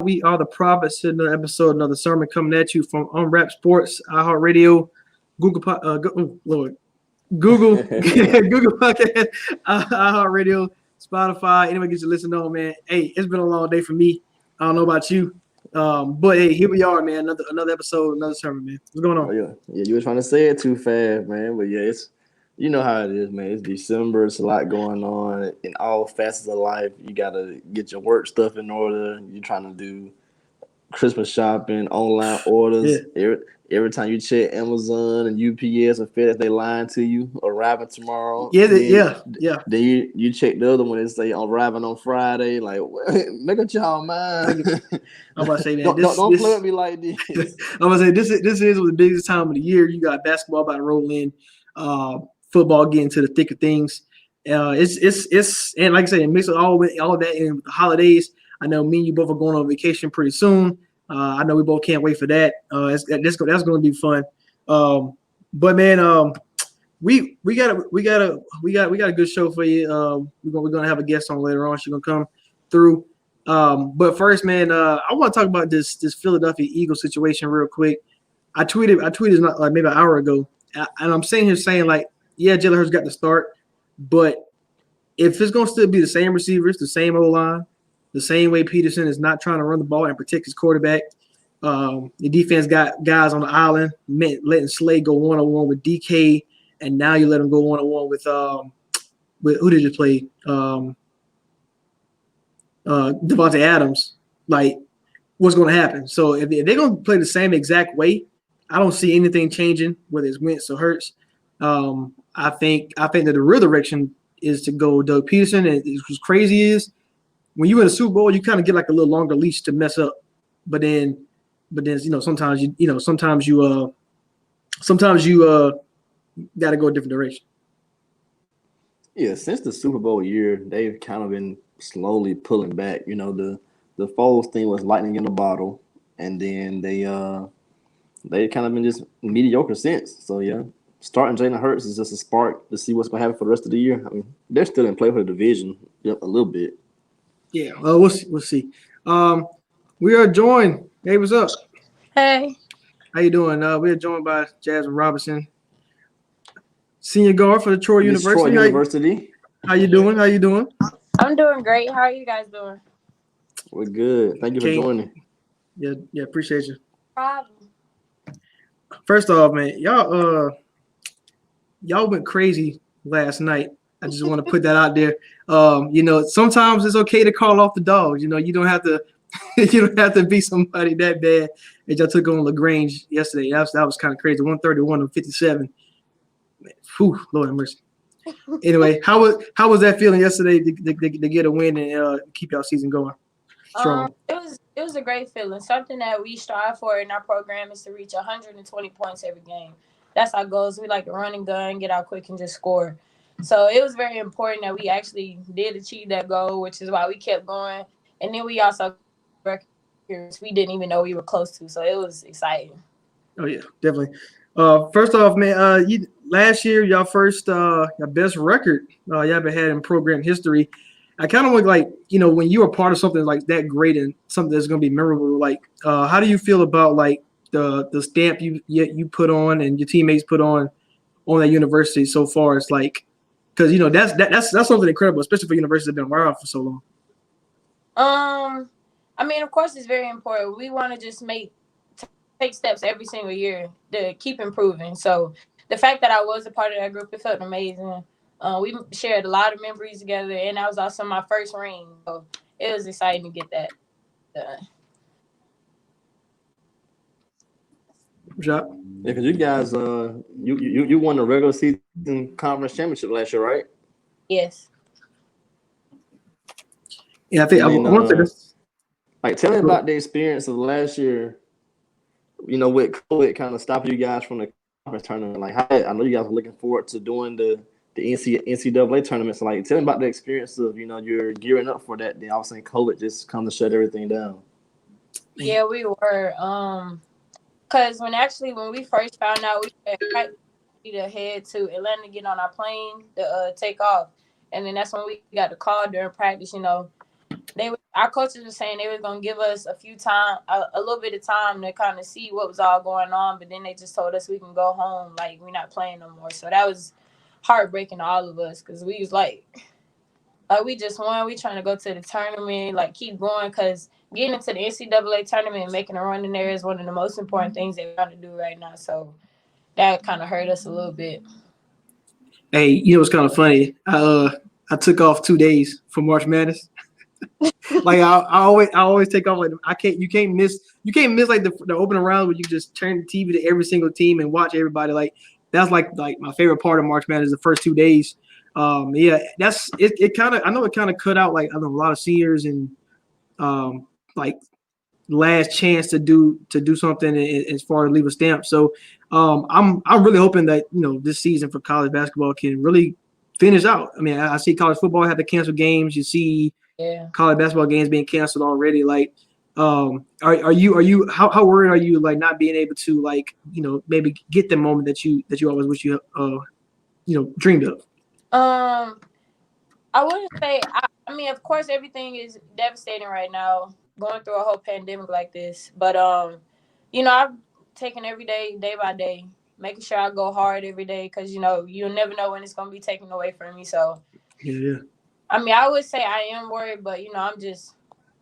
We are the prophets. Another episode, another sermon coming at you from Unwrap Sports, iHeartRadio, Lord, Google, Google Podcast, iHeartRadio, Spotify. Anybody gets to listen on, man. Hey, it's been a long day for me. I don't know about you, but hey, here we are, man. Another episode, another sermon, man. What's going Oh on? yeah, you were trying to say it too fast, man. But yeah, it's you know how it is, man. It's December. It's a lot going on in all facets of life. You gotta get your work stuff in order. You're trying to do Christmas shopping, online Yeah, orders. Every time you check Amazon and UPS or FedEx, they lying to you. Arriving tomorrow. yeah. Then you check the other one and say arriving on Friday. Like make up y'all mind. I'm about to say, man, don't play with this. me like this. I'm gonna say this is the biggest time of the year. You got basketball about to roll in, football getting to the thick of things. It's and like I said, mix all of that in with the holidays. I know me and you both are going on vacation pretty soon. I know we both can't wait for that. That's going to be fun. But man, we got a good show for you. We're gonna have a guest on later on. She's gonna come through. But first, man, I want to talk about this Philadelphia Eagles situation real quick. I tweeted not like maybe an hour ago, and I'm sitting here saying like, yeah, Jalen Hurts got the start, but if it's gonna still be the same receivers, the same O line, the same way Peterson is not trying to run the ball and protect his quarterback, the defense got guys on the island, letting Slay go 1-on-1 with DK, and now you let him go 1-on-1 with who did you play? Devontae Adams. Like, what's going to happen? So if they're going to play the same exact way, I don't see anything changing, whether it's Wentz or Hurts. I think that the real direction is to go Doug Peterson. And what's crazy is when you win a Super Bowl, you kind of get like a little longer leash to mess up. But then sometimes you got to go a different direction. Yeah, since the Super Bowl year, they've kind of been slowly pulling back. You know, the Foles thing was lightning in a bottle, and then they kind of been just mediocre since. So yeah, starting Jalen Hurts is just a spark to see what's gonna happen for the rest of the year. I mean, they're still in play for the division, a little bit. Yeah, we'll see. We'll see. We are joined. Hey, what's up? Hey, How you doing? We are joined by Jasmine Robinson, senior guard for the Troy Miss Troy University. University, How you doing? How you doing? I'm doing great. How are you guys doing? we're good. Thank you for joining. Yeah, appreciate you. Problem. First off, man, y'all went crazy last night. I just want to put that out there. Sometimes it's okay to call off the dogs. You don't have to you don't have to be somebody that bad that y'all took on LaGrange yesterday. That was kind of crazy. 131 to 57. Man, whew, Lord have mercy. Anyway, how was that feeling yesterday to get a win and keep y'all season going strong? It was a great feeling. Something that we strive for in our program is to reach 120 points every game. That's our goals. We like to run and gun, get out quick, and just score. So it was very important that we actually did achieve that goal, which is why we kept going. And then we also records we didn't even know we were close to. So it was exciting. Oh yeah, definitely. First off, man, last year your best record y'all ever had in program history. I kind of want when you were part of something like that great and something that's going to be memorable. Like, how do you feel about like the stamp you put on and your teammates put on that university so far? It's like because that's something incredible, especially for universities that have been around for so long. I mean, of course, it's very important. We want to just take steps every single year to keep improving. So the fact that I was a part of that group, it felt amazing. We shared a lot of memories together, and that was also my first ring. So it was exciting to get that done. Rashad? Yeah, because you guys, you won the regular season conference championship last year, right? Yes. Yeah, I think I want to say this. Like, tell me about the experience of last year. With COVID kind of stopping you guys from the conference tournament. Like, I know you guys are looking forward to doing the NCAA tournament. So, like, tell me about the experience of you're gearing up for that. Then all of a sudden, COVID just come to shut everything down. Yeah, we were. Because when we first found out, we had to head to Atlanta to get on our plane to take off, and then that's when we got the call during practice. our coaches were saying they were gonna give us a little bit of time to kind of see what was all going on, but then they just told us we can go home, like we're not playing no more. So that was heartbreaking to all of us because we was like we just won. We trying to go to the tournament, like keep going, because getting into the NCAA tournament and making a run in there is one of the most important things they're trying to do right now. So that kind of hurt us a little bit. Hey, it's kind of funny. I took off 2 days for March Madness. Like I always take off. Like you can't miss like the opening round where you just turn the TV to every single team and watch everybody. Like that's like my favorite part of March Madness, the first 2 days. Yeah, that's it. It kind of, I know it kind of cut out like, I know a lot of seniors and like last chance to do something as far as leave a stamp. So I'm really hoping that this season for college basketball can really finish out. I mean, I see college football have to cancel games. You see college basketball games being canceled already. Like, are you how worried are you, like, not being able to, like, maybe get the moment that you always wish you dreamed of? I wouldn't say. I mean, of course, everything is devastating right now, going through a whole pandemic like this. But I've taken every day, day by day, making sure I go hard every day, because you'll never know when it's gonna be taken away from you. So Yeah. I mean, I would say I am worried, but I'm just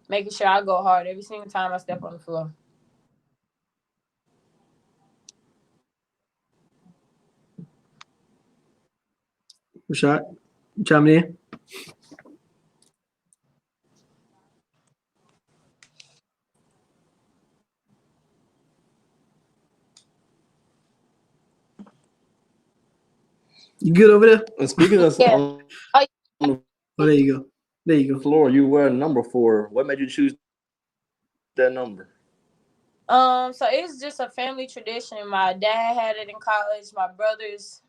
making sure I go hard every single time I step on the floor. Rashad, you chiming in? You good over there? And speaking of Yeah. on the Oh, there you go. There you go. floor, you wear number 4. What made you choose that number? So it's just a family tradition. My dad had it in college. My brothers,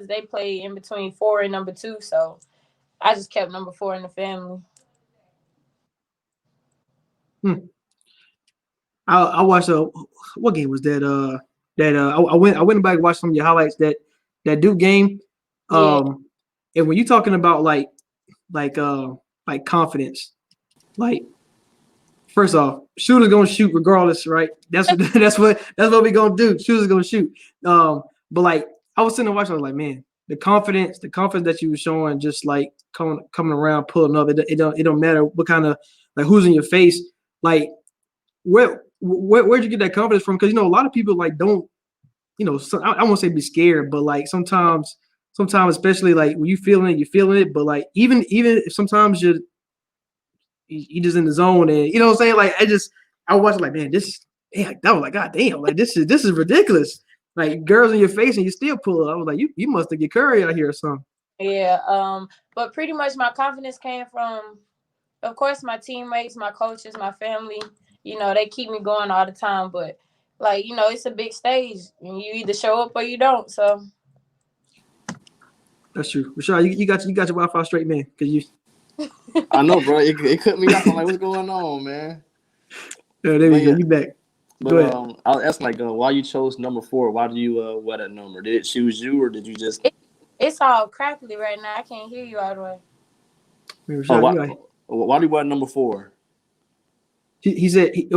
they play in between 4 and number 2. So I just kept number 4 in the family. I watched what game was that? I went back and watched some of your highlights, that Duke game. Yeah. And when you're talking about like confidence, like, first off, shooters gonna shoot regardless, right? That's what that's what we gonna do. Shooters gonna shoot. But like, I was sitting there watching, I was like, man, the confidence that you were showing, just like coming around, pulling up. It don't matter what kind of, like, who's in your face. Like, where'd you get that confidence from? Because a lot of people, like, don't, so I won't say be scared, but like sometimes, especially like when you're feeling it. But like, even if sometimes you just in the zone, and you know what I'm saying. Like, I watched, like, man, that was like, god damn, like, this is ridiculous. Like, girls in your face and you still pull it. I was like, you must have get Curry out here or something. Yeah. But pretty much my confidence came from, of course, my teammates, my coaches, my family. They keep me going all the time. But like, it's a big stage, and you either show up or you don't. So That's true. Rashad, you got your Wi-Fi straight, man. Cause you. I know, bro. It cut me off. I'm like, what's going on, man? There we go. You back. Go ahead. I was asking, like, why you chose number 4? Why do you wear that number? Did it choose you, or did you just? it's all crackly right now. I can't hear you all the way. Rashad, why do you wear number 4? He said he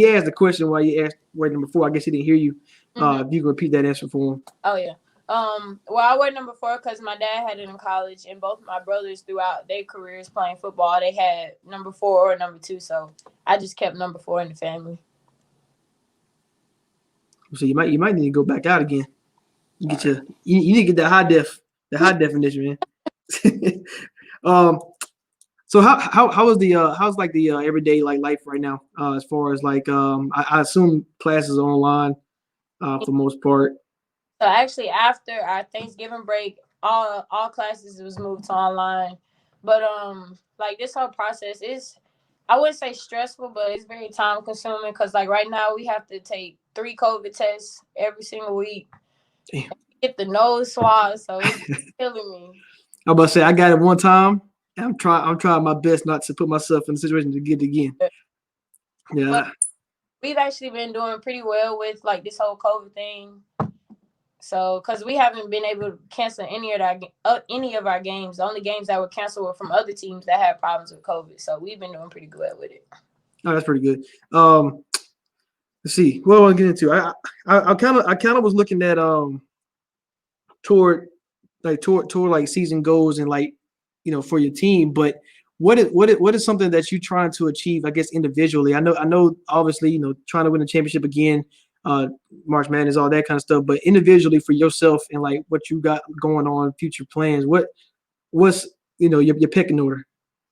asked the question why you asked where number 4. I guess he didn't hear you. If you can repeat that answer for him. Oh yeah. Well, I wear number 4 because my dad had it in college, and both of my brothers throughout their careers playing football, they had number 4 or number 2. So I just kept number 4 in the family. So you might need to go back out again. You get you need to get that high definition, man. So how is how's like the everyday, like, life right now, as far as like I assume classes are online for the most part. So actually, after our Thanksgiving break, all classes was moved to online. But like, this whole process is, I wouldn't say stressful, but it's very time consuming, because like right now we have to take 3 COVID tests every single week. Damn. Get the nose swab, so it's killing me. I'm about to say, I got it one time. And I'm trying my best not to put myself in a situation to get it again. Yeah. But we've actually been doing pretty well with like this whole COVID thing. So, because we haven't been able to cancel any of our games. The only games that were canceled were from other teams that had problems with COVID. So we've been doing pretty good with it. Oh, that's pretty good. Let's see. What do I get into? I kind of was looking at toward like season goals and like for your team, but what is something that you're trying to achieve, I guess, individually? I know obviously trying to win a championship again, March Madness, all that kind of stuff, but individually for yourself and like what you got going on, future plans, what's your pecking order?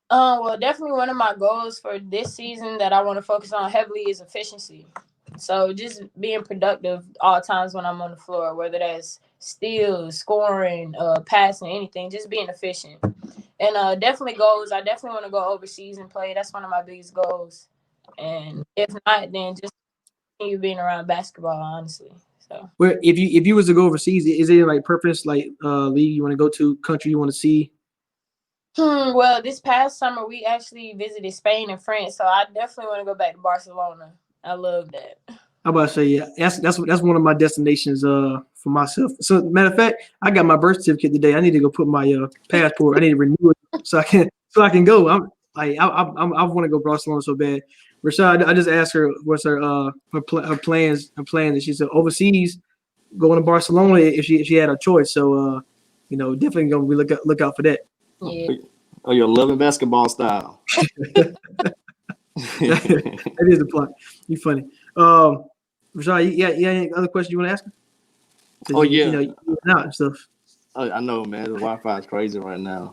Well, definitely one of my goals for this season that I want to focus on heavily is efficiency. So just being productive all times when I'm on the floor, whether that's steals, scoring, passing, anything, just being efficient. And definitely goals. I definitely want to go overseas and play. That's one of my biggest goals. And if not, then just continue being around basketball, honestly. So Where if you was to go overseas, is it like preference like league you want to go to, country you want to see? Well, this past summer we actually visited Spain and France, so I definitely want to go back to Barcelona. I love that. I'm about to say, yeah, that's one of my destinations for myself. So matter of fact, I got my birth certificate today. I need to go put my passport. I need to renew it so I can go. I want to go Barcelona so bad. Rashad, I just asked her what's her plans, and she said overseas, going to Barcelona if she had a choice. So definitely gonna be look out for that. Yeah. Oh, you're loving basketball style. That is the plot. You funny. Rashad, you any other questions you want to ask her? Oh yeah, you out and stuff. I know, man. The Wi-Fi is crazy right now.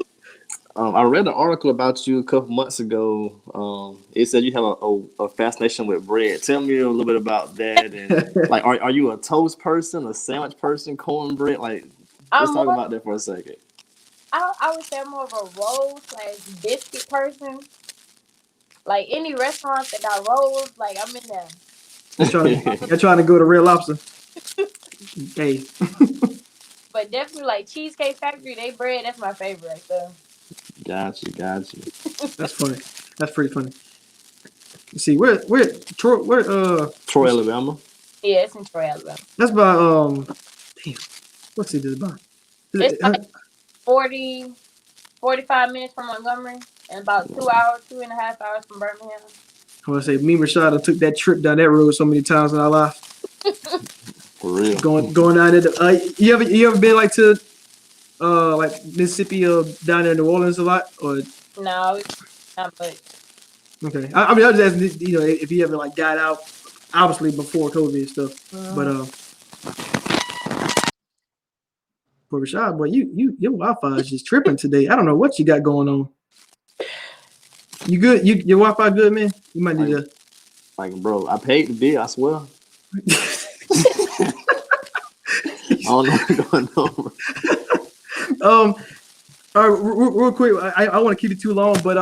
I read an article about you a couple months ago. It said you have a fascination with bread. Tell me a little bit about that. And like, are you a toast person, a sandwich person, cornbread? Like, let's talk about that for a second. I would say I'm more of a roll/biscuit person. Like any restaurant that got rolls, like I'm in there. You're trying to go to Red Lobster. Hey. But definitely like Cheesecake Factory, they bread, that's my favorite right there. Got you. That's funny. That's pretty funny. Let's see, where Troy, Alabama. Yeah, it's in Troy, Alabama. That's by damn, what's it by? It's like 45 minutes from Montgomery and about 2.5 hours from Birmingham. I want to say me and Rashad took that trip down that road so many times in our life. For real. Going down there. You ever been like to like Mississippi or down there in New Orleans a lot or? No, not much. Okay, I mean I was asking if you ever like got out, obviously before COVID and stuff, but Rashad, boy, your Wi-Fi is just tripping today. I don't know what you got going on. You good? Your Wi-Fi good, man? You might need to. Like, bro, I paid the bill. I swear. I don't know what's going on. All right, real quick. I want to keep it too long, but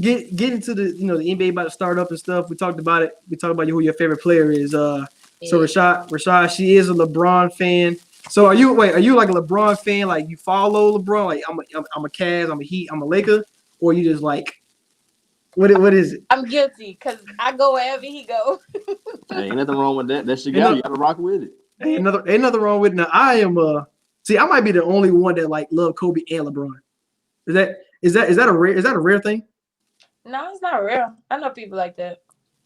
get into the the NBA about to start up and stuff. We talked about it. We talked about who your favorite player is. So Rashad, she is a LeBron fan. So are you like a LeBron fan? Like you follow LeBron? Like I'm a Cavs, I'm a Heat, I'm a Laker, or you just like what is it? I'm guilty because I go wherever he go. Hey, ain't nothing wrong with that. That's your guy. You gotta rock with it. Ain't nothing wrong with it. Now I am see I might be the only one that like love Kobe and LeBron. Is that a rare thing? No, it's not real. I know people like that.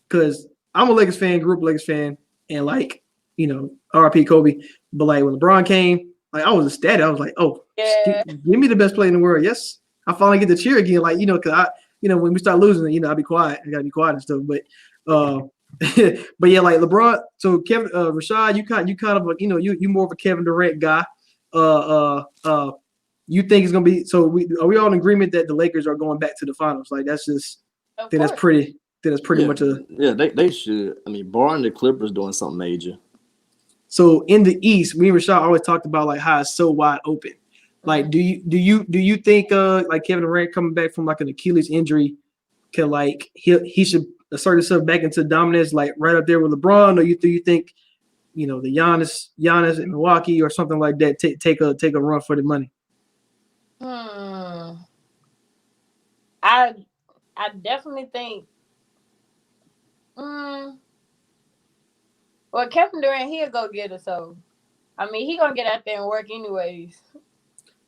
Because I'm a Lakers fan, grew up Lakers fan, and like RIP Kobe. But like when LeBron came, like I was ecstatic. I was like, oh, yeah. give me the best player in the world. Yes, I finally get to cheer again. Like because I when we start losing, I'll be quiet. I gotta be quiet and stuff. But but yeah, like LeBron. So Kevin, Rashad, you kind of you more of a Kevin Durant guy. You think it's gonna be? So are we all in agreement that the Lakers are going back to the finals? Like that's just. I think that's pretty much a. Yeah, they should. I mean, barring the Clippers doing something major. So in the East, me and Rashad always talked about like how it's so wide open. Like, do you think like Kevin Durant coming back from like an Achilles injury can like he should assert himself back into dominance like right up there with LeBron, or do you think the Giannis in Milwaukee or something like that take a run for the money? I definitely think. Well, Kevin Durant, he'll go get it. So I mean, he gonna get out there and work anyways.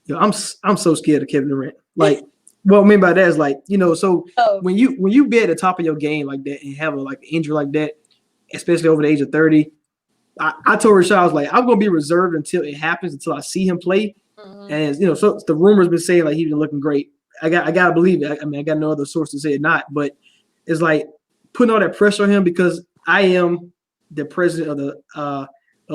Yo, I'm so scared of Kevin Durant. Like, what I mean by that is like, so So, when you be at the top of your game like that and have a like injury like that, especially over the age of 30, I told Rashad, I was like, I'm gonna be reserved until it happens, until I see him play. mm-hmm. And so the rumors been saying like he's been looking great. I gotta believe it. I mean, I got no other source to say it not, but it's like putting all that pressure on him because I am the president of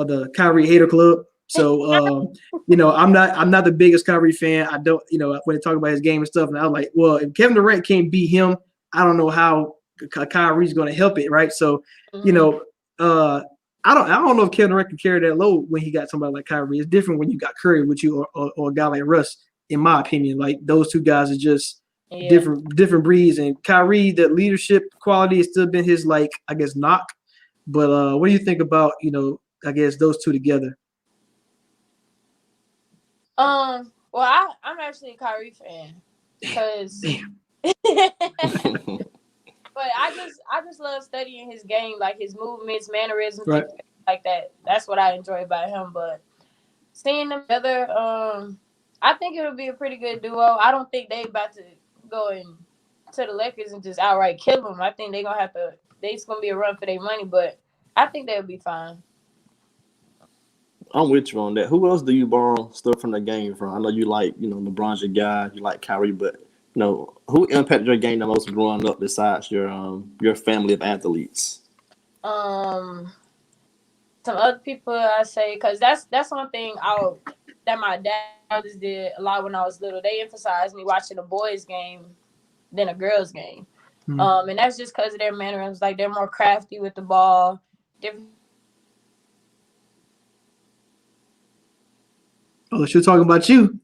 the Kyrie hater club. So I'm not the biggest Kyrie fan. I don't when they talk about his game and stuff, and I was like, well, if Kevin Durant can't beat him, I don't know how Kyrie's going to help it, right? So Mm-hmm. I don't know if Kevin Durant can carry that load when he got somebody like Kyrie. It's different when you got Curry with you or a guy like Russ, in my opinion. Like those two guys are just Yeah. different breeds. And Kyrie, the leadership quality has still been his like I guess knock. But what do you think about I guess those two together? Well, I'm actually a Kyrie fan because, Damn. but I just love studying his game, like his movements, mannerisms, Right. like that. That's what I enjoy about him. But seeing them together, I think it'll be a pretty good duo. I don't think they about to go in to the Lakers and just outright kill them. I think they gonna have to. It's gonna be a run for their money, but I think they'll be fine. I'm with you on that. Who else do you borrow stuff from the game from? I know you like, LeBron's your guy, you like Kyrie, but who impacted your game the most growing up besides your family of athletes? Um, some other people I say because that's one thing that my dad brothers did a lot when I was little. They emphasized me watching a boys game than a girls game. Mm-hmm. And that's just because of their mannerisms. Like they're more crafty with the ball. Different. Oh, she's talking about you.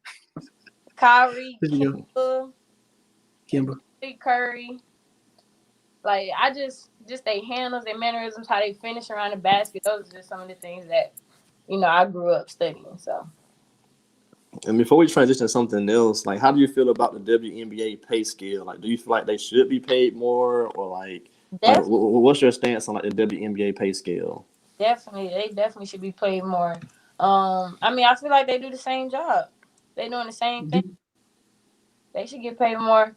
Kyrie, There you go, Kimba, Kimber. Big Curry. Like I just they handles, their mannerisms, how they finish around the basket. Those are just some of the things that I grew up studying. So And before we transition to something else, like how do you feel about the WNBA pay scale? Like, do you feel like they should be paid more, or like def- what's your stance on like the WNBA pay scale? definitely, they definitely should be paid more. I mean, I feel like they do the same job. They doing the same thing. They should get paid more.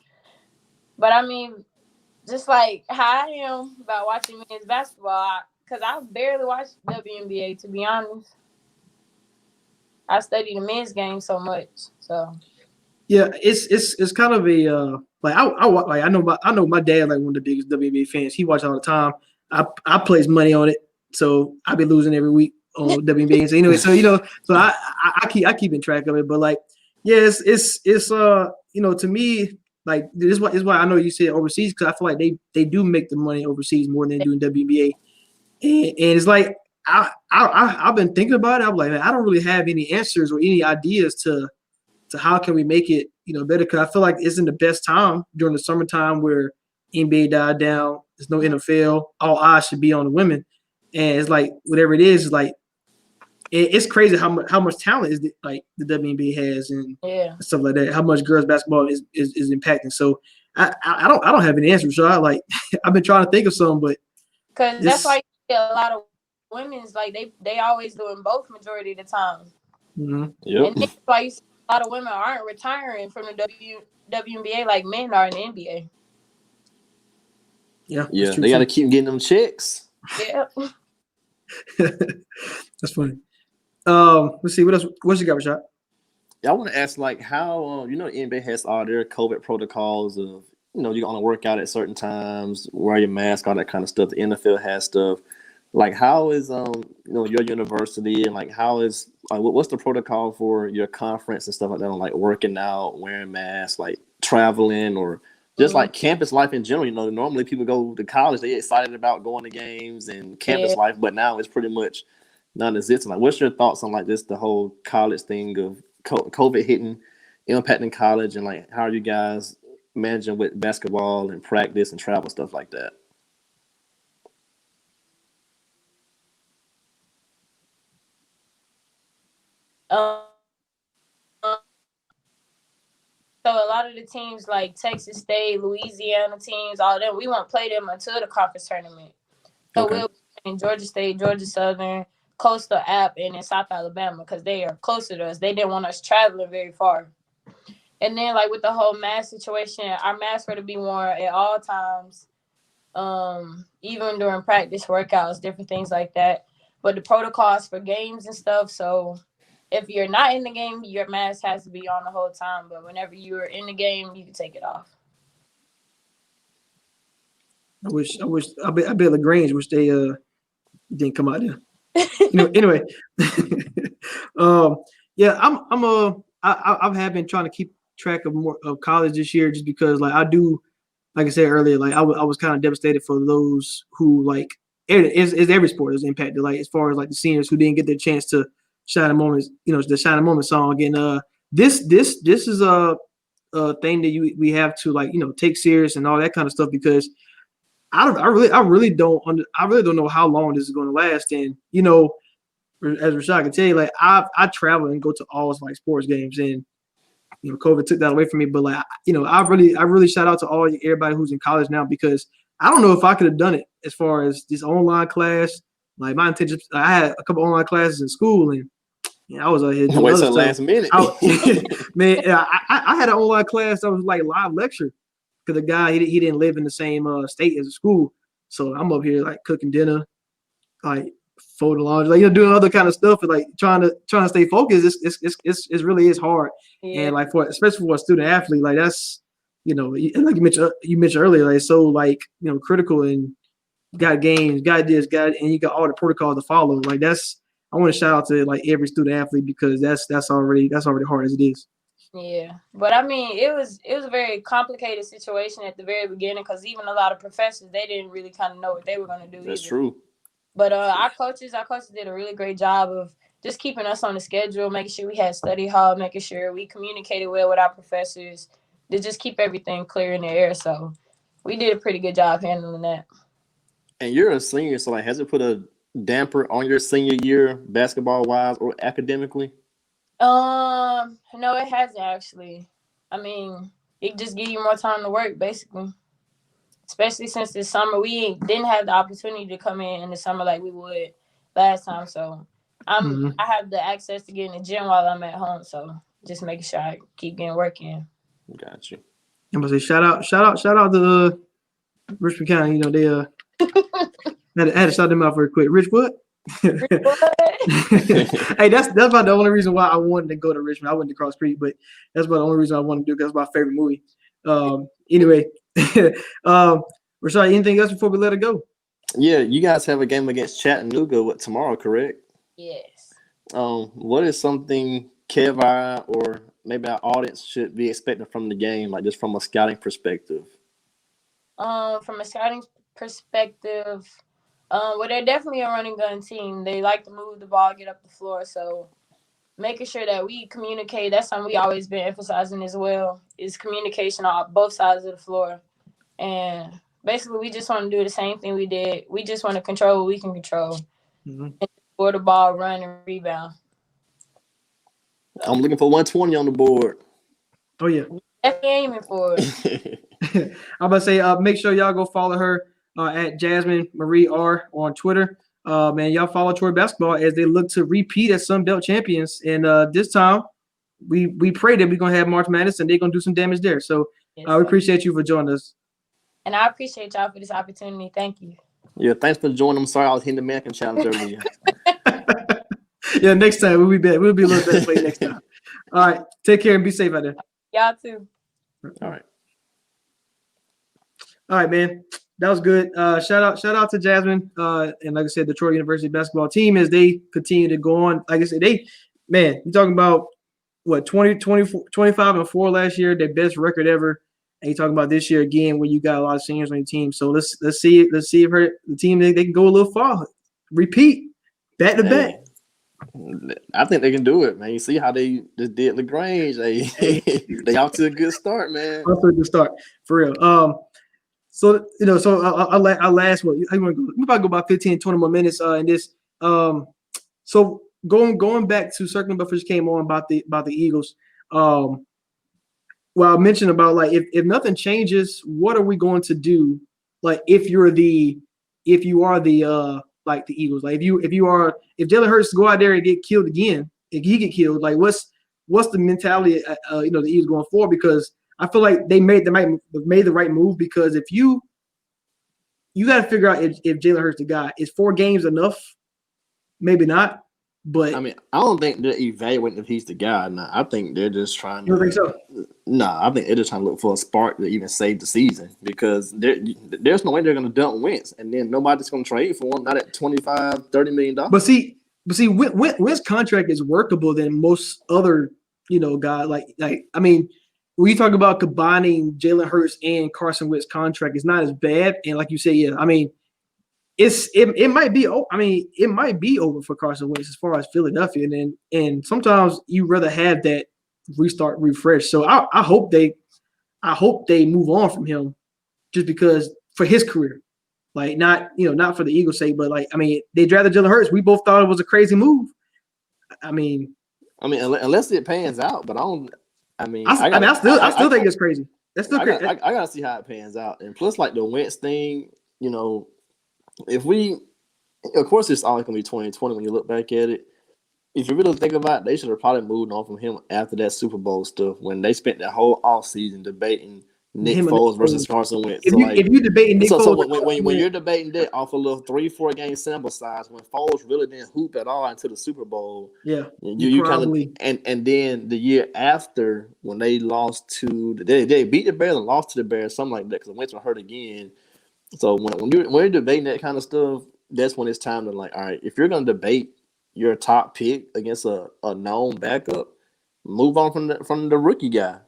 But I mean, just like how I am about watching men's basketball, because I barely watch WNBA to be honest. I study the men's game so much. So Yeah, it's kind of a like I know my dad like one of the biggest WNBA fans. He watch all the time. I place money on it, so I be losing every week on WNBA. So anyway, so I keep in track of it. But like, yeah, it's to me like this is why I know you said overseas because I feel like they do make the money overseas more than they do in WNBA, and it's like I've been thinking about it. I'm like, man, I don't really have any answers or any ideas to how can we make it better because I feel like it's in the best time during the summertime where NBA died down. There's no NFL. All eyes should be on the women, and it's like whatever it is, like it's crazy how much talent like the WNBA has and yeah, stuff like that. How much girls basketball is impacting. So I don't have any answers. So I like I've been trying to think of some, but because that's why this. you see a lot of women's like they always doing both majority of the time, Mm-hmm. Yep. and that's why you see a lot of women aren't retiring from the WNBA like men are in the NBA. Yeah, that's Yeah, true they got to too. keep getting them checks. Yeah. That's funny. Let's see what else. What you got, Rashad? I want to ask, like, how the NBA has all their COVID protocols of you're gonna work out at certain times, wear your mask, all that kind of stuff. The NFL has stuff. Like, how is your university and like how is like what's the protocol for your conference and stuff like that? On like working out, wearing masks, like traveling, or just Mhm. like campus life in general. Normally people go to college, they get excited about going to games and Yeah. campus life, but now it's pretty much non-existent. Like, what's your thoughts on like this, the whole college thing of COVID hitting, impacting college, and like how are you guys managing with basketball and practice and travel stuff like that? Um, so a lot of the teams like Texas State, Louisiana teams, all of them, we won't play them until the conference tournament. So Okay. we'll be in Georgia State, Georgia Southern, Coastal App and in South Alabama because they are closer to us. They didn't want us traveling very far. And then like with the whole mask situation, our masks were to be worn at all times, even during practice, workouts, different things like that. But the protocols for games and stuff, so if you're not in the game, your mask has to be on the whole time. But whenever you're in the game, you can take it off. I bet LaGrange wish they didn't come out there. Anyway, yeah, I have been trying to keep track of more of college this year just because like I do, like I said earlier, like I was kind of devastated for those who like is every sport is impacted, like as far as like the seniors who didn't get their chance to shine a moment, the shine a moment song. And this is a thing that we have to like take serious and all that kind of stuff because I really don't know how long this is going to last. And as Rashad can tell you, like I travel and go to all like sports games, and COVID took that away from me. But like I really shout out to everybody who's in college now because I don't know if I could have done it as far as this online class. Like my intention, I had a couple online classes in school, and I was out here doing wait other till the last minute. Man, I had an online class that was like live lecture because the guy he didn't live in the same state as the school, so I'm up here like cooking dinner, like folding laundry, like doing other kind of stuff, and like trying to stay focused. It's really is hard, and like especially for a student athlete, like that's like you mentioned earlier, like so like critical and got games, got this, got and you got all the protocols to follow. Like I want to shout out to like every student athlete because that's already hard as it is. Yeah, but I mean, it was a very complicated situation at the very beginning because even a lot of professors they didn't really kind of know what they were going to do. That's either. true. But our coaches did a really great job of just keeping us on the schedule, making sure we had study hall, making sure we communicated well with our professors to just keep everything clear in the air. So we did a pretty good job handling that. And you're a senior, so like, has it put a damper on your senior year, basketball wise or academically? No, it hasn't actually. I mean, it just give you more time to work, basically. Especially since this summer, we didn't have the opportunity to come in the summer like we would last time. So I have the access to get in the gym while I'm at home. So just making sure I keep getting work in. Got you. I'm gonna say shout out to Richmond County. They had to shout them out very quick. Rich what? Hey, that's about the only reason why I wanted to go to Richmond. I went to Cross Creek, but that's about the only reason I wanted to do because it's my favorite movie. Anyway, Rashad, anything else before we let it go? Yeah, you guys have a game against Chattanooga tomorrow, correct? Yes. What is something Keven or maybe our audience should be expecting from the game, like just from a scouting perspective? From a scouting perspective, well, they're definitely a running gun team. They like to move the ball, get up the floor. So making sure that we communicate, that's something we always been emphasizing as well, is communication on both sides of the floor. And basically, we just want to do the same thing we did. We just want to control what we can control. And score the ball, run, and rebound. I'm looking for 120 on the board. Oh, yeah. Definitely aiming for it. I'm about to say, make sure y'all go follow her at Jasmine Marie R on Twitter. Man, y'all follow Troy basketball as they look to repeat as Sun Belt champions. And this time, we pray that we're going to have March Madness and they're going to do some damage there. So we appreciate you for joining us. And I appreciate y'all for this opportunity. Thank you. Yeah, thanks for joining. I'm sorry I was hitting the American Challenge earlier. Yeah, next time we'll be better. We'll be a little better for you next time. All right, take care and be safe out there. Y'all too. All right. All right, man. That was good. Shout out to Jasmine. And like I said, the Detroit University basketball team as they continue to go on. Like I said, you're talking about what 25-4 last year, their best record ever. And you're talking about this year again, where you got a lot of seniors on your team. So let's see if the team they can go a little far. Repeat back to back. I think they can do it, man. You see how they just did LaGrange. They off to a good start, man. Off to a good start, for real. So I'll last what I want to go. We about to go about 15, 20 more minutes in this. So going back to circling back first came on about the Eagles. Well, I mentioned about like if nothing changes, what are we going to do? Like if you are the like the Eagles. Like if Jalen Hurts go out there and get killed again, if he get killed, like what's the mentality the Eagles going forward? Because I feel like they made the right move, because if you got to figure out if Jalen Hurts the guy. Is 4 games enough? Maybe not. But I mean, I don't think they're evaluating if he's the guy. No, I think they're just trying to. You don't think so? Nah, I think they're just trying to look for a spark to even save the season, because there's no way they're going to dump Wentz, and then nobody's going to trade for him, not at $25-30 million. But see, Wentz's contract is workable than most other guys. Like I mean, when you talk about combining Jalen Hurts and Carson Wentz's contract, it's not as bad. And like you say, yeah, I mean, it might be. I mean, it might be over for Carson Wentz as far as Philadelphia, and sometimes you rather have that refresh. So I hope they move on from him, just because for his career, like not for the Eagles' sake, but like I mean, they drafted Jalen Hurts. We both thought it was a crazy move. I mean, unless it pans out, but I don't. I still think it's crazy. That's still crazy. I gotta see how it pans out, and plus, like the Wentz thing, if of course, it's always gonna be 2020 when you look back at it. If you really think about it, they should have probably moved on from him after that Super Bowl stuff, when they spent that whole offseason debating Nick Foles versus Carson Wentz. If you debating Nick Foles, so when you're debating that off a little 3-4 game sample size, when Foles really didn't hoop at all into the Super Bowl, you probably kind of and then the year after, when they lost to they beat the Bears and lost to the Bears, something like that, because Wentz was hurt again. So when you're debating that kind of stuff, that's when it's time to, like, all right, if you're gonna debate your top pick against a known backup, move on from the rookie guy.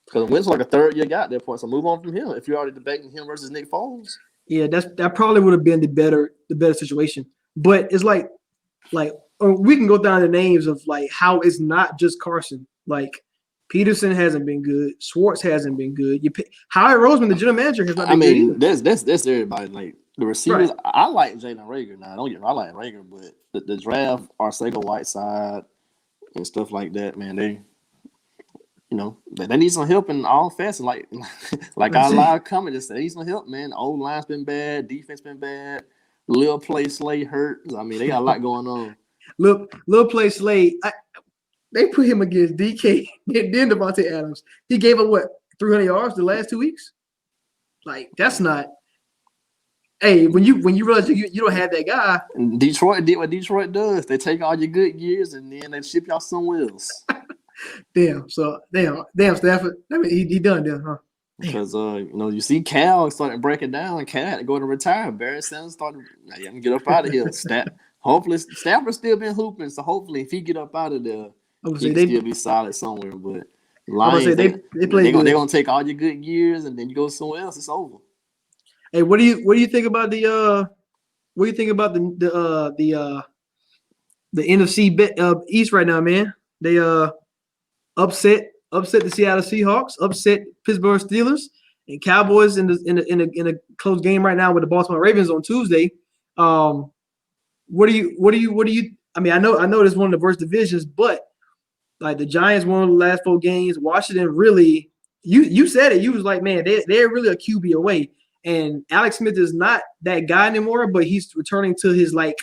Because Wentz like a third-year guy at that point, so move on from him if you're already debating him versus Nick Foles. Yeah, that probably would have been the better situation. But it's like we can go down the names of like how it's not just Carson. Like Peterson hasn't been good, Schwartz hasn't been good. Howard Roseman, the general manager, has not been good either. That's everybody. Like the receivers, right. I like Jalen Reagor. Now, don't get me wrong, I like Reagor, but the draft, Arcega Whiteside, and stuff like that, man, they need some help in all facets. Like our live comment just said, they need some help, man. Old line's been bad, defense been bad, Lil Play Slay hurt. I mean, they got a lot going on. Lil Play Slay, they put him against DK and then Devontae Adams. He gave up 300 yards the last 2 weeks? Like, that's not. Hey, when you realize you don't have that guy. Detroit did what Detroit does. They take all your good years and then they ship y'all somewhere else. Damn, Stafford. I mean, he done there, huh? Because you see Cal starting breaking down. Cal had to go to retire. Barry Sanders started. I'm gonna get up out of here. Hopefully, Stafford's still been hooping. So hopefully, if he get up out of there, he can still be solid somewhere. But Lions, they're gonna take all your good years and then you go somewhere else. It's over. Hey, what do you think about the NFC East right now, man? They upset the Seattle Seahawks, upset Pittsburgh Steelers, and Cowboys in a close game right now with the Baltimore Ravens on Tuesday. What do you? I mean, I know this is one of the worst divisions, but like the Giants won the last 4 games. Washington really, you said it. You was like, man, they're really a QB away. And Alex Smith is not that guy anymore, but he's returning to his like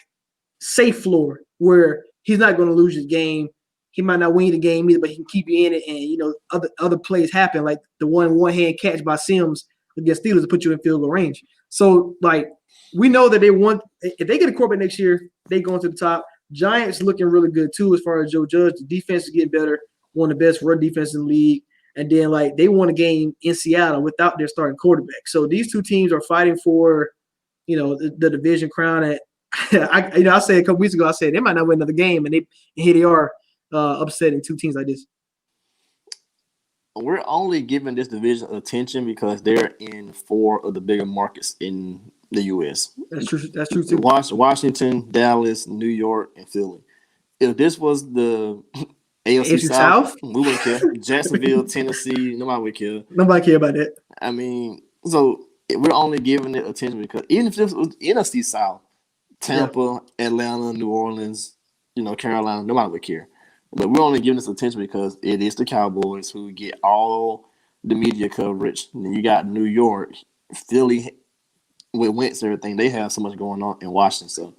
safe floor where he's not going to lose his game. He might not win the game either, but he can keep you in it. And other plays happen, like the one-hand catch by Sims against Steelers to put you in field goal range. So like we know that if they get a quarterback next year, they go into the top. Giants looking really good too as far as Joe Judge. The defense is getting better, one of the best run defense in the league. And then like they won a game in Seattle without their starting quarterback. So these two teams are fighting for, the division crown. At I said a couple weeks ago, I said they might not win another game, and here they are upsetting 2 teams like this. We're only giving this division attention because they're in 4 of the bigger markets in the U.S. That's true too. Washington, Dallas, New York, and Philly. If this was the AFC South, we wouldn't care. Jacksonville, Tennessee, nobody would care. Nobody care about that. I mean, so we're only giving it attention because even if this was NFC South, Tampa, Atlanta, New Orleans, Carolina, nobody would care. But we're only giving this attention because it is the Cowboys who get all the media coverage. And then you got New York, Philly with Wentz and everything, they have so much going on in Washington. So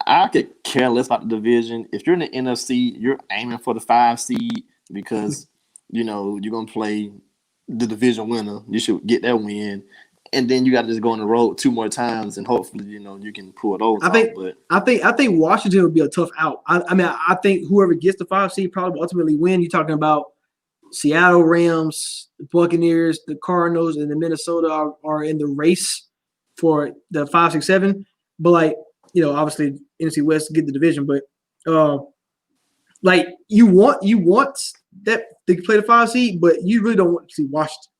I could care less about the division. If you're in the NFC, you're aiming for the 5 seed because you're gonna play the division winner. You should get that win, and then you got to just go on the road 2 more times, and hopefully you can pull those off. But I think Washington would be a tough out. I think whoever gets the 5 seed probably ultimately win. You're talking about Seattle Rams, the Buccaneers, the Cardinals, and the Minnesota are in the race for the 5, 6, 7. But obviously NFC West get the division, but you want that they play the 5 seed, but you really don't want to see Washington.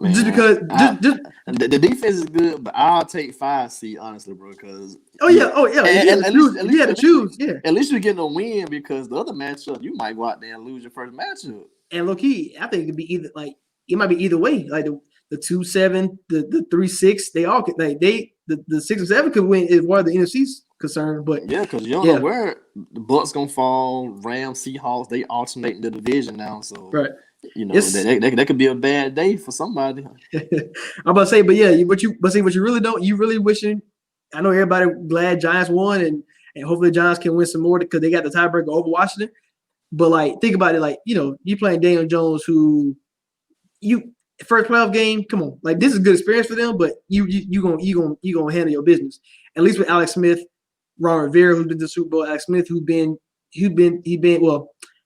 Man, just because the defense is good, but I'll take 5 seed honestly, bro. Because at least you're getting a win because the other matchup you might go out there and lose your first matchup. And low key, I think it could be either it might be either way. Like the 2-7, the 3-6, they all could the 6 and 7 could win as far as the NFC's concerned. But yeah, because you don't know where the Bucks gonna fall. Rams, Seahawks, they alternate in the division now, so right. That could be a bad day for somebody. I'm about to say, but yeah, what you really don't, you really wishing. I know everybody glad Giants won, and hopefully Giants can win some more because they got the tiebreaker over Washington. But think about it, you playing Daniel Jones, who first playoff game. Come on, this is a good experience for them, but you gonna handle your business. At least with Alex Smith, Ron Rivera, who's been to the Super Bowl, Alex Smith,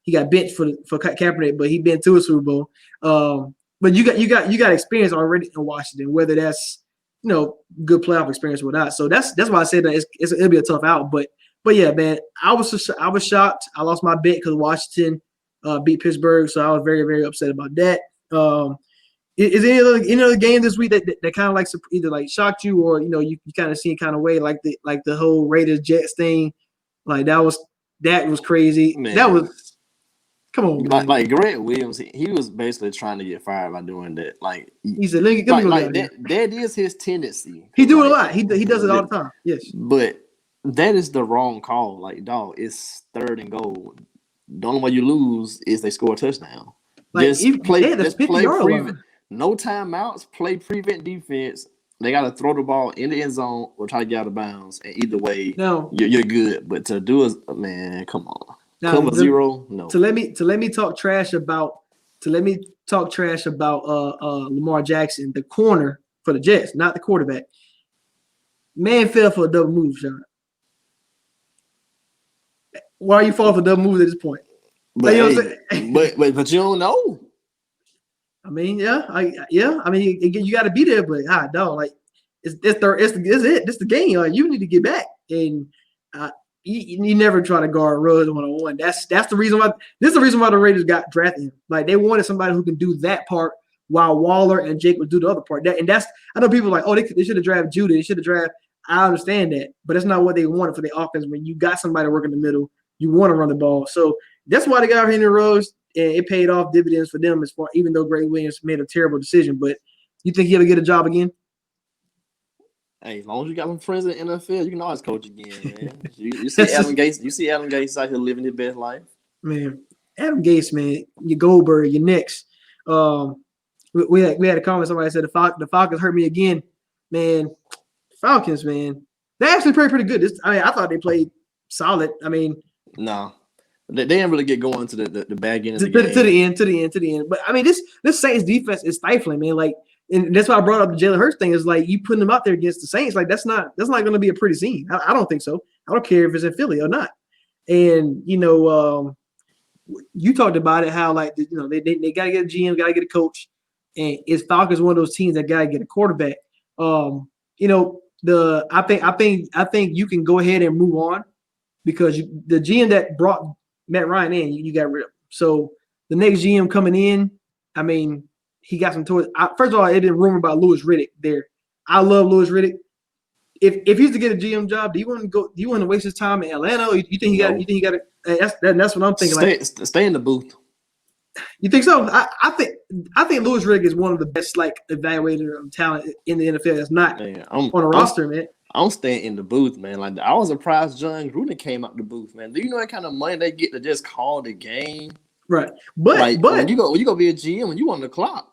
he got benched for Kaepernick, but he been to a Super Bowl. But you got experience already in Washington, whether that's good playoff experience or not. So that's why I said that it'll be a tough out. But yeah, man, I was shocked. I lost my bet because Washington beat Pittsburgh, so I was very, very upset about that. Is there any other game this week that kind of either shocked you or you kind of seen kind of way like the whole Raiders Jets thing? That was crazy. Man. That was. Come on, man. Like Grant Williams, he was basically trying to get fired by doing that. He said, "Let me go that is his tendency. He do it a lot. He does it all the time. Yes, but that is the wrong call. Dog, it's 3rd and goal. The only way you lose is they score a touchdown. Just play prevent. No timeouts. Play prevent defense. They got to throw the ball in the end zone or try to get out of bounds. And either way, you're good. But to do it, man, come on. Now, cover 0, no. To let me talk trash about Lamar Jackson, the corner for the Jets, not the quarterback. Man fell for a double move, Sean. Why are you falling for double moves at this point? But you don't know. I mean, yeah. I mean, you got to be there, but dog, it's it. This the game. You need to get back, and you never try to guard Ruggs 1-on-1. That's the reason why. This is the reason why the Raiders got drafted him. They wanted somebody who can do that part while Waller and Jake would do the other part. I know people are like, they should have drafted Judy. They should have drafted. I understand that, but that's not what they wanted for the offense. When you got somebody working in the middle, you want to run the ball. So that's why they got Henry Ruggs, and it paid off dividends for them. Even though Greg Williams made a terrible decision, but you think he'll get a job again? Hey, as long as you got some friends in the NFL, you can always coach again, man. You see Adam Gates. You see Adam Gates out here living his best life. Man, Adam Gates, man, your Goldberg, your Knicks. We had a comment. Somebody said the Falcons hurt me again. Man, Falcons, man, they actually played pretty good. I thought they played solid. I mean, no, they didn't really get going to the back end of the game. To the end. But I mean, this Saints defense is stifling, man. And that's why I brought up the Jalen Hurts thing. Is you putting them out there against the Saints. That's not going to be a pretty scene. I don't think so. I don't care if it's in Philly or not. And you talked about it, how they got to get a GM, got to get a coach, and it's Falcons one of those teams that got to get a quarterback. I think you can go ahead and move on because the GM that brought Matt Ryan in, you got rid of. So the next GM coming in, I mean. He got some toys. First of all, it been rumored about Louis Riddick there. I love Louis Riddick. If he's to get a GM job, do you want to waste his time in Atlanta? Or you think he got? You think he got it? That's what I'm thinking. Stay in the booth. You think so? I think Louis Riddick is one of the best evaluator of talent in the NFL. That's not on a roster, man. I'm staying in the booth, man. I was surprised John Gruden came out the booth, man. Do you know what kind of money they get to just call the game? Right, but when you go be a GM and you on the clock.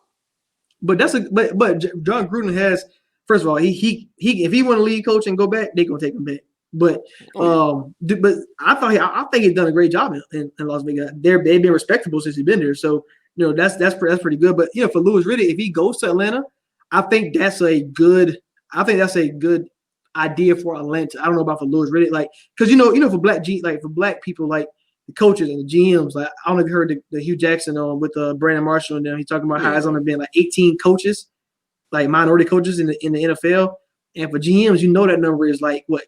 But John Gruden has first of all, he if he want to lead coach and go back, they gonna take him back. But but I think he's done a great job in Las Vegas. They've been respectable since he's been there. So that's pretty good. But for Louis Riddick, if he goes to Atlanta, I think that's a good idea for Atlanta. I don't know about for Louis Riddick, like because for for black people, like the coaches and the GMs, like I don't know if you heard the Hugh Jackson with Brandon Marshall and them. He's talking about how it's only been like 18 coaches, like minority coaches in the NFL, and for GMs, that number is like what?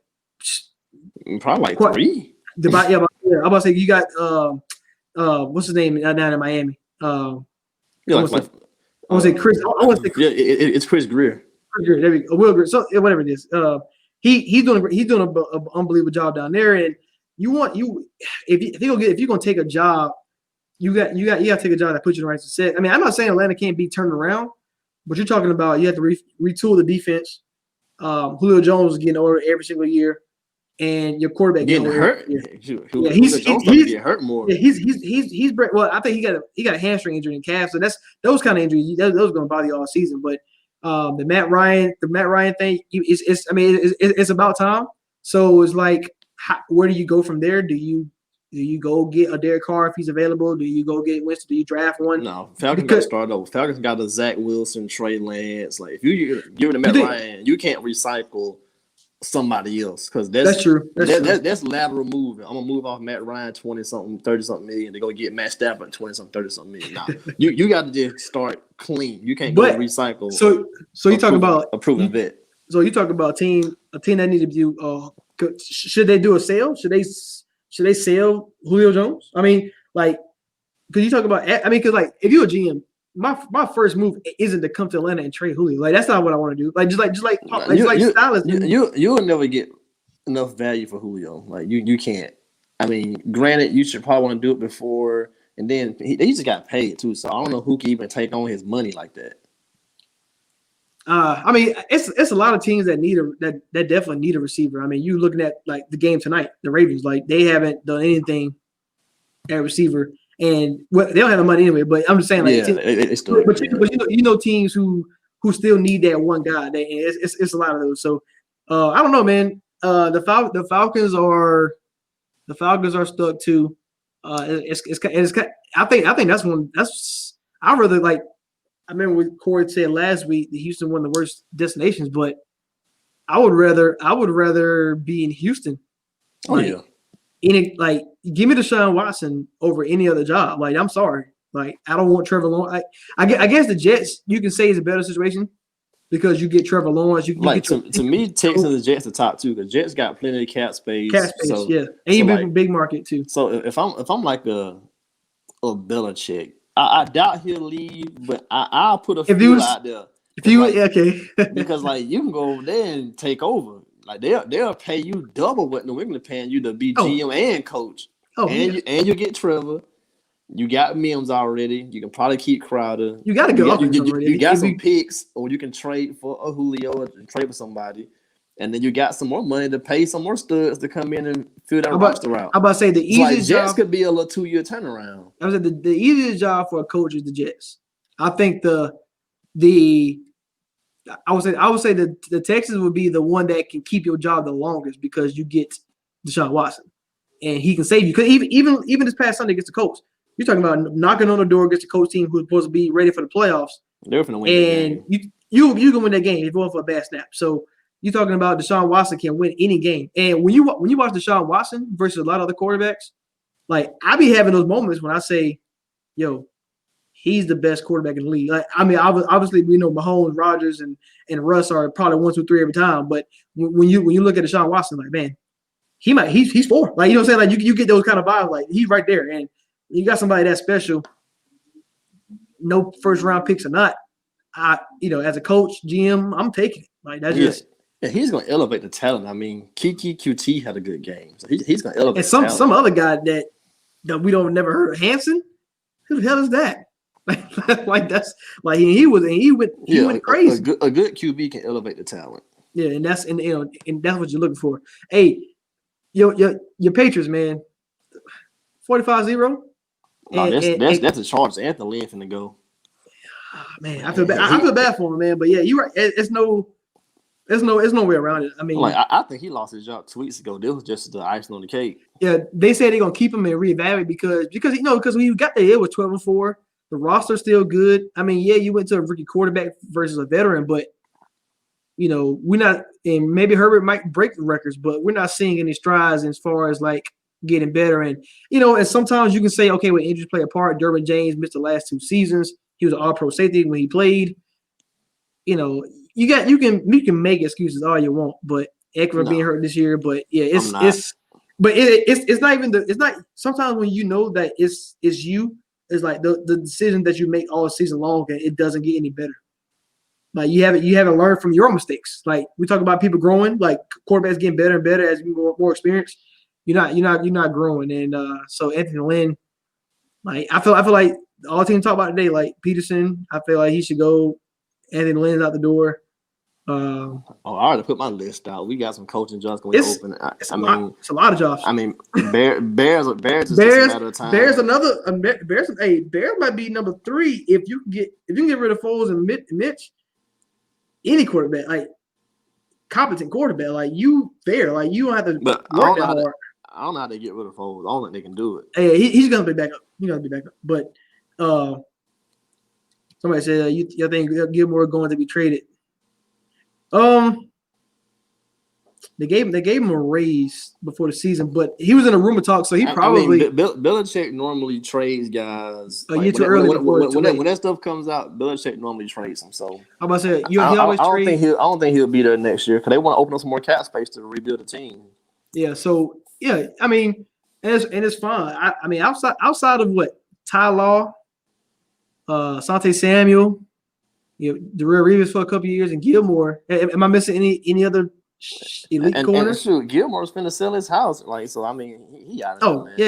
Probably like 3. I'm about to say you got what's his name down in Miami? I want to say Chris. It's Chris Greer. There we go. Will Greer. So whatever it is. He's doing an unbelievable job down there. And if you're gonna take a job, you got to take a job that puts you in the right set. I mean, I'm not saying Atlanta can't be turned around, but you're talking about you have to retool the defense. Julio Jones is getting older every single year. And your quarterback getting hurt. He's get hurt more. Yeah, he's well. I think he got a hamstring injury in calf. So that's those kind of injuries. Those are going to bother you all season. But the Matt Ryan thing, it's about time. So it's like, where do you go from there? Do you go get a Derek Carr if he's available? Do you go get Winston? Do you draft one? No, Falcons got to start over. Falcons got a Zach Wilson, Trey Lance. Like if you give it to Matt Ryan, you can't recycle somebody else because that's true. That's lateral moving. I'm gonna move off Matt Ryan 20-something, 30-something million to go get Matt Stafford 20-something, 30-something million. Nah, you got to just start clean. You can't go recycle. So you talk about a proven vet. So you talk about a team that needs to do. Should they do a sale? Should they sell Julio Jones? I mean, like, because you talk about. I mean, because like if you're a GM. My first move isn't to come to Atlanta and trade Julio. Like that's not what I want to do. Like just like Styles. You'll never get enough value for Julio. Like you can't. I mean, granted, you should probably want to do it before, and then he just got paid too. So I don't know who can even take on his money like that. I mean, it's a lot of teams that that definitely need a receiver. I mean, you looking at like the game tonight, the Ravens, like they haven't done anything at receiver. And they don't have the money anyway, but I'm just saying, like, teams who still need that one guy. It's a lot of those. So I don't know, man. The Falcons are stuck too. I think that's one. I rather like. I remember what Corey said last week that Houston one of the worst destinations, but I would rather be in Houston. Give me Deshaun Watson over any other job. Like, I'm sorry. Like, I don't want Trevor Lawrence. I guess the Jets, you can say, is a better situation because you get Trevor Lawrence. To me, Texans and the Jets are top two because Jets got plenty of cap space. Yeah. And you big big market too. So if I'm like a Belichick, I doubt he'll leave, but I'll put a few out there. Because like you can go over there and take over. Like they'll pay you double what New England paying you to be GM and coach. You get Trevor. You got Mims already. You can probably keep Crowder. You got to go. You got some picks, or you can trade for a Julio and trade for somebody, and then you got some more money to pay some more studs to come in and fill that roster out. I'm about to say the easiest job. Jets could be a little 2-year turnaround. I was the easiest job for a coach is the Jets. I think I would say the Texans would be the one that can keep your job the longest because you get Deshaun Watson and he can save you. Because even this past Sunday against the Colts, you're talking about knocking on the door against the Colts team who's supposed to be ready for the playoffs. They're going to win. And you can win that game if you're going for a bad snap. So you're talking about Deshaun Watson can win any game. And when you watch Deshaun Watson versus a lot of other quarterbacks, like I be having those moments when I say, yo, he's the best quarterback in the league. Like, I mean, obviously we know Mahomes, Rodgers, and Russ are probably 1, 2, 3 every time. But when you look at Deshaun Watson, like, man, he's 4. Like, you know what I'm saying? Like you get those kind of vibes. Like he's right there, and you got somebody that special. No first round picks or not, as a coach, GM, I'm taking it. Like that's just. Yeah, he's going to elevate the talent. I mean, Kiki QT had a good game, so he's going to elevate. And some other guy that we don't never heard of, Hanson. Who the hell is that? Like that's like he went crazy. A good QB can elevate the talent. Yeah, and that's and that's what you're looking for. Hey, your Patriots, man, 45-0. That's a charge. Anthony Lynn finna go. Man, I feel bad. I feel bad for him, man. But yeah, you're right. It's no. There's no way around it. I mean, like I think he lost his job 2 weeks ago. This was just the icing on the cake. yeah, they said they're gonna keep him and reevaluate because because when you got there, it was 12-4. The roster's still good. I mean, yeah, you went to a rookie quarterback versus a veteran, but we're not. And maybe Herbert might break the records, but we're not seeing any strides as far as like getting better. And and sometimes you can say, okay, when injuries play a part, Derwin James missed the last 2 seasons. He was an All-Pro safety when he played. You can make excuses all you want, but Eckler being hurt this year, but yeah, it's not even it's not sometimes when that it's you, it's like the decision that you make all season long and it doesn't get any better. Like you haven't learned from your own mistakes. Like we talk about people growing, like quarterbacks getting better and better as you get more experience. You're not growing. And so Anthony Lynn, like I feel like all the team talk about today, like Peterson, I feel like he should go. Anthony Lynn's out the door. I already put my list out. We got some coaching jobs going to open. It's a lot of jobs. I mean, Bears is just a matter of time. Bears might be number 3 if you can get rid of Foles and Mitch. Any quarterback, like competent quarterback, like you like you don't have to work that hard. I don't know how they get rid of Foles. I don't think they can do it. Hey, he's gonna be back up. But somebody said you think Gilmore going to be traded. They gave him a raise before the season, but he was in a rumor talk, so he probably. Belichick normally trades guys a year too early. When that stuff comes out, Belichick normally trades them. So I'm about to say he always trade. I don't think he'll be there next year because they want to open up some more cap space to rebuild the team. Yeah. So yeah, I mean, and it's fine. I mean, outside of what Ty Law, Sante Samuel, Darrell Reeves for a couple of years, and Gilmore. Am I missing any other elite corners? And shoot, Gilmore's finna sell his house. Like, so I mean, he out of man. Yeah,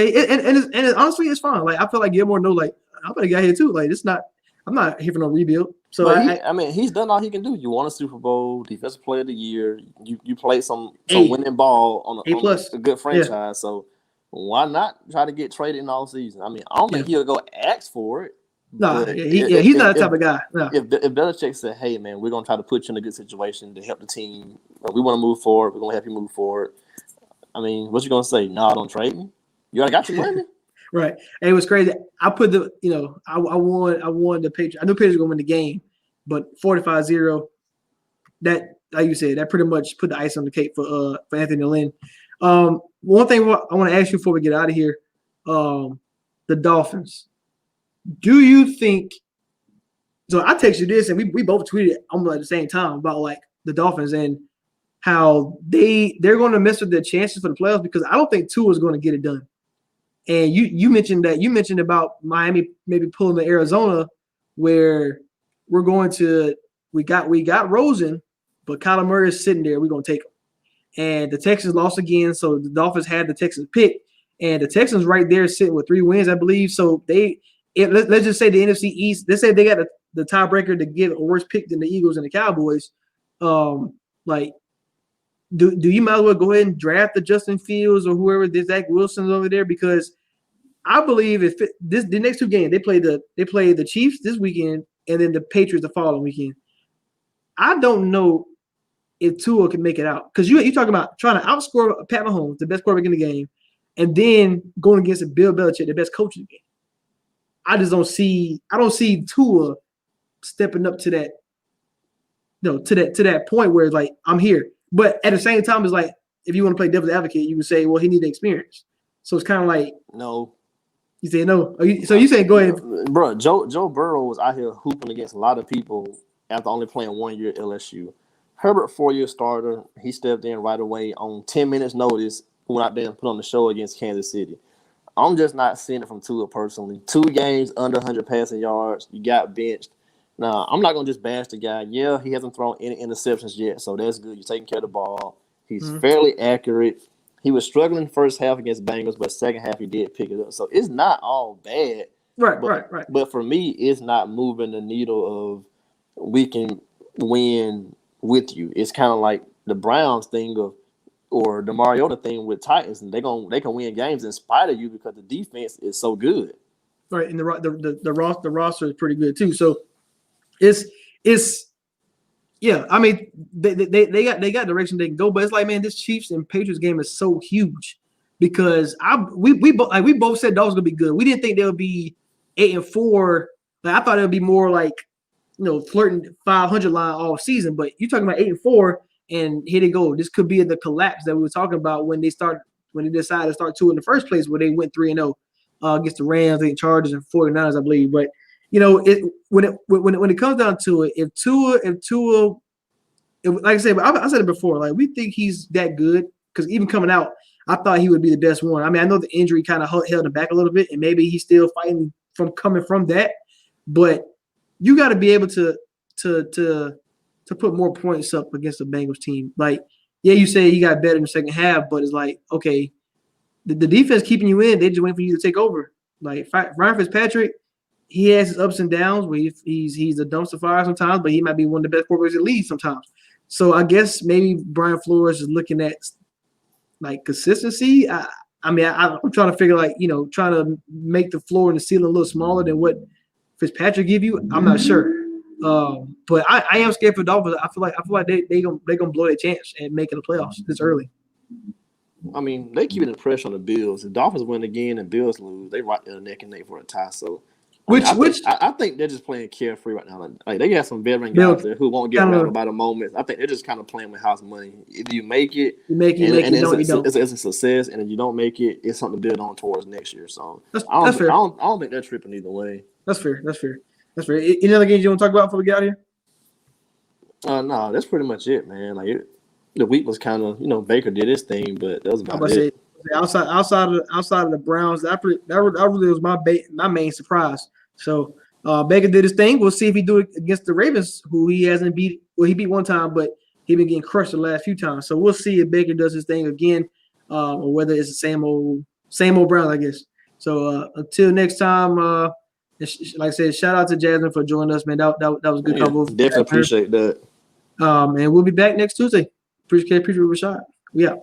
and honestly, it's fine. Like, I feel like Gilmore know, like, I'm gonna get here too. Like, it's not. I'm not here for no rebuild. So I mean, he's done all he can do. You won a Super Bowl, Defensive Player of the Year. You play some winning ball on a good franchise. Yeah. So why not try to get traded in all season? I mean, I don't think he'll go ask for it. No, he's not the type of guy. No. If Belichick said, "Hey, man, we're gonna try to put you in a good situation to help the team. We want to move forward. We're gonna help you move forward." I mean, what you gonna say? No, don't trade me. You already got your money. Right. And it was crazy. I put I won the Patriots. I knew Patriots were gonna win the game, but 45-0. That, like you said, that pretty much put the ice on the cake for Anthony Lynn. One thing I want to ask you before we get out of here, the Dolphins. Do you think so? I text you this, and we both tweeted almost at the same time about like the Dolphins and how they're going to mess with their chances for the playoffs because I don't think Tua is going to get it done. And you mentioned about Miami maybe pulling to Arizona, where we got Rosen, but Kyler Murray is sitting there. We're going to take him. And the Texans lost again, so the Dolphins had the Texans pick, and the Texans right there sitting with 3 wins, I believe. So let's just say the NFC East. Let's say they got the tiebreaker to give a worse pick than the Eagles and the Cowboys. Like, do you might as well go ahead and draft the Justin Fields or whoever the Zach Wilson's over there because I believe the next 2 games they play the Chiefs this weekend and then the Patriots the following weekend. I don't know if Tua can make it out because you talking about trying to outscore Pat Mahomes, the best quarterback in the game, and then going against Bill Belichick, the best coach in the game. I don't see Tua stepping up to that, to that point where it's like, I'm here. But at the same time, it's like, if you want to play devil's advocate, you would say, well, he needs the experience. So it's kind of like, no. You say no. So you say go ahead. Bro, Joe Burrow was out here hooping against a lot of people after only playing 1 year at LSU. Herbert, 4-year starter. He stepped in right away on 10 minutes notice, went out there and put on the show against Kansas City. I'm just not seeing it from Tua personally. 2 games under 100 passing yards. You got benched. Now, I'm not going to just bash the guy. Yeah, he hasn't thrown any interceptions yet, so that's good. You're taking care of the ball. He's fairly accurate. He was struggling first half against Bengals, but second half he did pick it up. So it's not all bad. Right. But for me, it's not moving the needle of we can win with you. It's kind of like the Browns thing or the Mariota thing with Titans, and they can win games in spite of you because the defense is so good. Right, and the roster is pretty good too. So it's Yeah, I mean they got direction they can go, but it's like, man, this Chiefs and Patriots game is so huge because we both said that was gonna be good. We didn't think they would be 8-4. Like, I thought it would be more like flirting 500 line all season. But you're talking about 8-4, and here they go. This could be the collapse that we were talking about when they decided to start 2 in the first place, where they went 3-0 against the Rams, the Chargers, and 49ers, I believe. But when it comes down to it, if Tua, like I said, I said it before, like we think he's that good because even coming out, I thought he would be the best one. I mean, I know the injury kind of held him back a little bit, and maybe he's still fighting from coming from that, but you got to be able to put more points up against the Bengals team. Like, yeah, you say he got better in the second half, but it's like, okay, the defense keeping you in, they just waiting for you to take over. Like Ryan Fitzpatrick, he has his ups and downs where he's a dumpster fire sometimes, but he might be one of the best quarterbacks in the league sometimes. So I guess maybe Brian Flores is looking at like consistency. I'm trying to figure trying to make the floor and the ceiling a little smaller than what Fitzpatrick give you. I'm not sure, but I am scared for Dolphins. I feel like they gonna blow their chance at making the playoffs this early. I mean, they keeping the pressure on the Bills. The Dolphins win again and Bills lose, they right there neck and neck for a tie. So, I think they're just playing carefree right now. Like they got some veteran guys there who won't get rattled by the moments. I think they're just kind of playing with house money. If you make it, you don't. It's a success, and if you don't make it, it's something to build on towards next year. So that's fair. I don't think they're tripping either way. That's fair. Any other games you want to talk about before we get out of here? No, that's pretty much it, man. Like the week was kind of Baker did his thing, but that was about it. Outside of the Browns, that really was my main surprise. So Baker did his thing. We'll see if he do it against the Ravens, who he hasn't beat. Well, he beat one time, but he been getting crushed the last few times. So we'll see if Baker does his thing again, or whether it's the same old Browns, I guess. So until next time, like I said, shout out to Jasmine for joining us, man. That was a good couple. Definitely appreciate that. And we'll be back next Tuesday. Appreciate Rashad. We out.